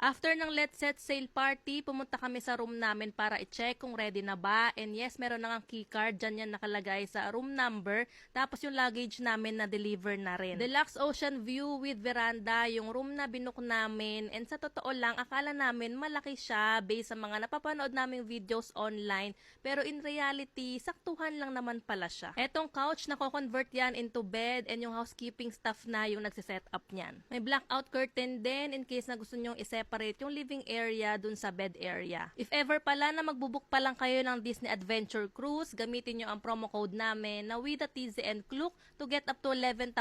After ng Let's Set Sail party, pumunta kami sa room namin para i-check kung ready na ba. And yes, meron na nga keycard, dyan yan nakalagay sa room number. Tapos yung luggage namin na deliver na rin. Deluxe ocean view with veranda, yung room na binook namin. And sa totoo lang, akala namin malaki siya based sa mga napapanood naming videos online. Pero in reality, saktuhan lang naman pala siya. Etong couch, nako-convert yan into bed and yung housekeeping staff na yung nagsiset up niyan. May blackout curtain din in case na gusto nyong i-separate yung living area dun sa bed area. If ever pala na magbubook pa lang kayo ng Disney Adventure Cruise, gamitin nyo ang promo code namin na with the TZN Klook to get up to 11,990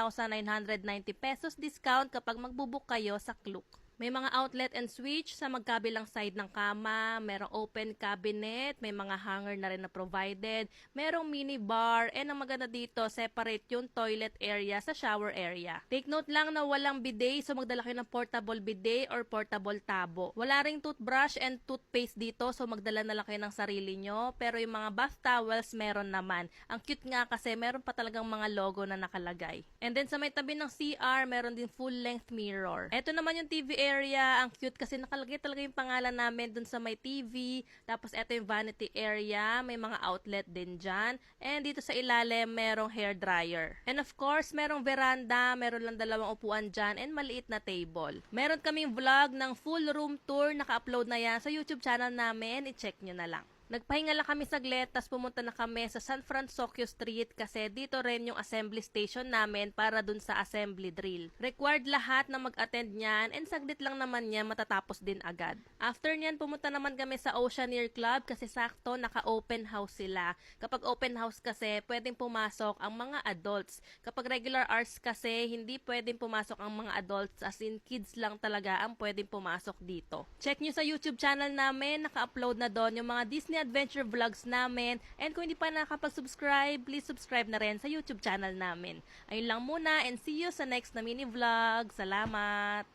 pesos discount kapag magbubook kayo sa Klook. May mga outlet and switch sa magkabilang side ng kama, merong open cabinet, may mga hanger na rin na provided, merong mini bar, and ang maganda dito, separate yung toilet area sa shower area. Take note lang na walang bidet, so magdala kayo ng portable bidet or portable tabo. Wala ring toothbrush and toothpaste dito, so magdala na lang kayo ng sarili nyo, pero yung mga bath towels meron naman. Ang cute nga kasi meron pa talagang mga logo na nakalagay. And then sa may tabi ng CR, meron din full-length mirror. Ito naman yung TV area, ang cute kasi nakalagay talaga yung pangalan namin dun sa may TV. Tapos ito yung vanity area, may mga outlet din dyan. And dito sa ilalim, merong hair dryer. And of course, merong veranda, meron lang dalawang upuan dyan, and maliit na table. Meron kaming vlog ng full room tour, naka-upload na yan sa YouTube channel namin, i-check nyo na lang. Nagpahinga lang kami saglit, tas pumunta na kami sa San Francisco Street kasi dito rin yung assembly station namin para dun sa assembly drill. Required lahat na mag-attend niyan and saglit lang naman niya matatapos din agad. After niyan, pumunta naman kami sa Oceaneer Club kasi sakto naka-open house sila. Kapag open house kasi, pwedeng pumasok ang mga adults. Kapag regular hours kasi, hindi pwedeng pumasok ang mga adults, as in kids lang talaga ang pwedeng pumasok dito. Check nyo sa YouTube channel namin, naka-upload na doon yung mga Disney Adventure vlogs namin. And kung hindi pa nakapag-subscribe, please subscribe na rin sa YouTube channel namin. Ayun lang muna and see you sa next na mini vlog. Salamat!